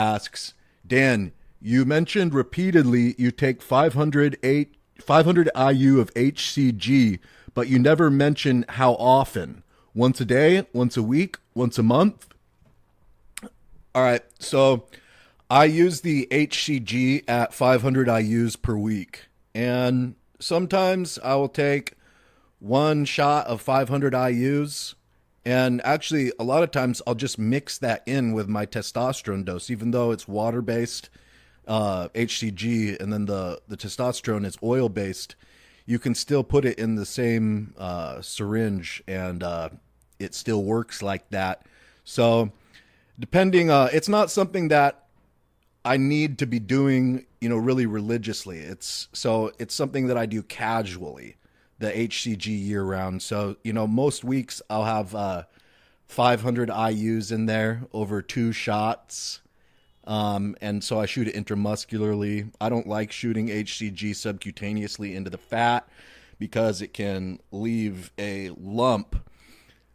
Asks, Dan, you mentioned repeatedly you take 500 IU of HCG, but you never mention how often. Once a day, once a week, once a month? All right, so I use the HCG at 500 IUs per week. And sometimes I will take one shot of 500 IUs. And actually, a lot of times I'll just mix that in with my testosterone dose, even though it's water based HCG and then the testosterone is oil based. You can still put it in the same syringe and it still works like that. So, depending, it's not something that I need to be doing, really religiously. It's something that I do casually, the HCG year round. So, most weeks I'll have 500 IUs in there over 2 shots. And so I shoot it intramuscularly. I don't like shooting HCG subcutaneously into the fat because it can leave a lump.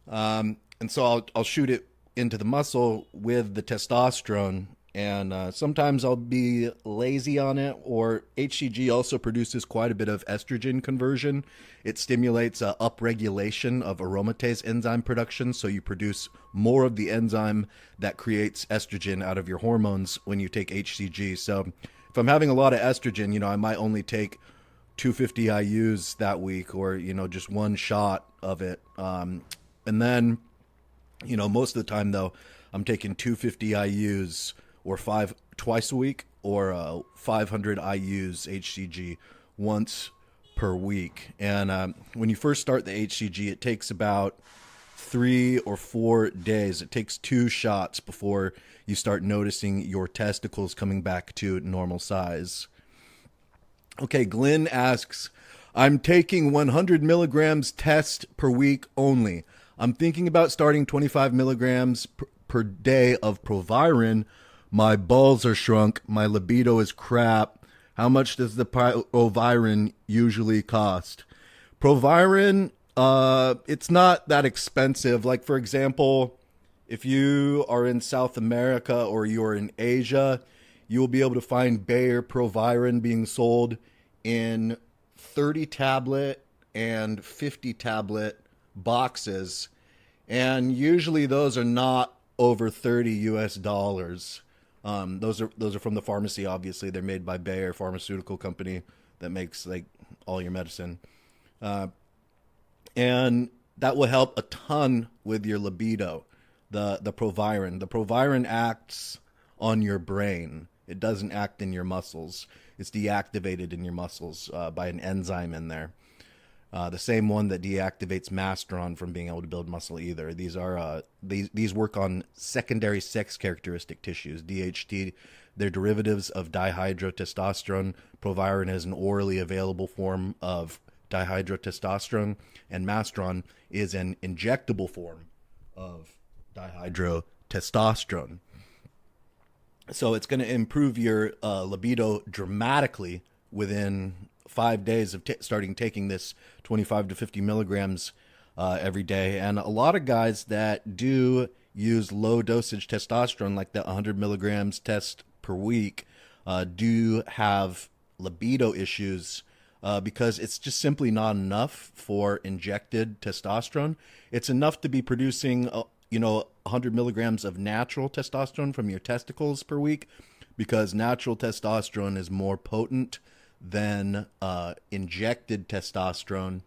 And so I'll shoot it into the muscle with the testosterone. And sometimes I'll be lazy on it, or HCG also produces quite a bit of estrogen conversion. It stimulates upregulation of aromatase enzyme production, so you produce more of the enzyme that creates estrogen out of your hormones when you take HCG. So if I'm having a lot of estrogen, I might only take 250 IUs that week, or just one shot of it. And then, most of the time though, I'm taking 250 IUs or five twice a week, or 500 IUs HCG once per week. And when you first start the HCG, it takes about 3 or 4 days. It takes 2 shots before you start noticing your testicles coming back to normal size. Okay, Glenn asks, I'm taking 100 milligrams test per week only. I'm thinking about starting 25 milligrams per day of Proviron. My balls are shrunk. My libido is crap. How much does the Proviron usually cost? Proviron, it's not that expensive. Like, for example, if you are in South America or you're in Asia, you will be able to find Bayer Proviron being sold in 30 tablet and 50 tablet boxes. And usually those are not over 30 US dollars. Those are from the pharmacy. Obviously, they're made by Bayer Pharmaceutical Company that makes like all your medicine, and that will help a ton with your libido. The Proviron acts on your brain. It doesn't act in your muscles. It's deactivated in your muscles by an enzyme in there. The same one that deactivates mastron from being able to build muscle either. These work on secondary sex characteristic tissues, DHT. They're derivatives of dihydrotestosterone. Proviron is an orally available form of dihydrotestosterone, and mastron is an injectable form of dihydrotestosterone. So it's going to improve your libido dramatically within 5 days of starting taking this 25 to 50 milligrams every day. And a lot of guys that do use low dosage testosterone, like the 100 milligrams test per week, do have libido issues because it's just simply not enough for injected testosterone. It's enough to be producing 100 milligrams of natural testosterone from your testicles per week, because natural testosterone is more potent than injected testosterone.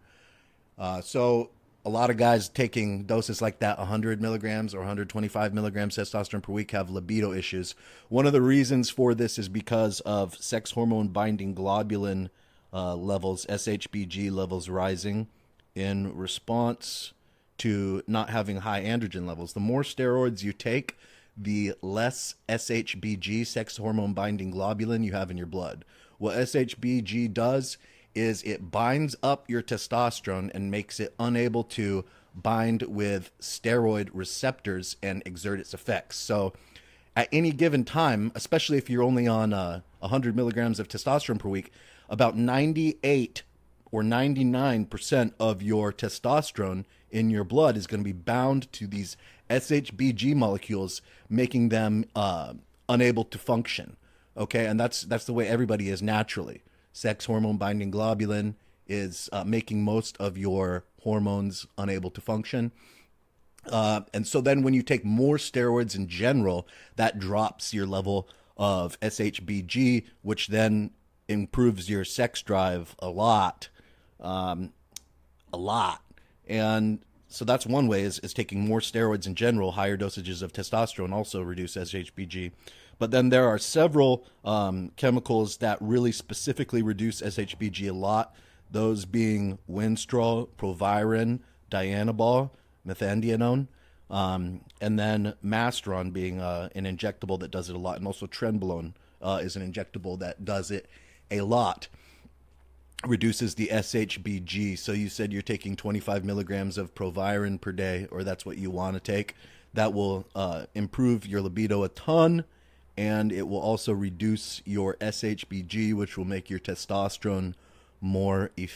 So a lot of guys taking doses like that, 100 milligrams or 125 milligrams testosterone per week, have libido issues. One of the reasons for this is because of sex hormone binding globulin levels, SHBG levels, rising in response to not having high androgen levels. The more steroids you take, the less SHBG, sex hormone binding globulin, you have in your blood. What SHBG does is it binds up your testosterone and makes it unable to bind with steroid receptors and exert its effects. So at any given time, especially if you're only on 100 milligrams of testosterone per week, about 98 or 99% of your testosterone in your blood is going to be bound to these SHBG molecules, making them unable to function. Okay, and that's the way everybody is naturally. Sex hormone binding globulin is making most of your hormones unable to function. And so then when you take more steroids in general, that drops your level of SHBG, which then improves your sex drive a lot. A lot. And so that's one way is taking more steroids in general. Higher dosages of testosterone also reduce SHBG. But then there are several chemicals that really specifically reduce SHBG a lot. Those being Winstrol, Proviron, Dianabol, methandienone, and then Masteron being an injectable that does it a lot. And also Trenbolone is an injectable that does it a lot. Reduces the SHBG. So you said you're taking 25 milligrams of Proviron per day, or that's what you want to take. That will improve your libido a ton, and it will also reduce your SHBG, which will make your testosterone more effective.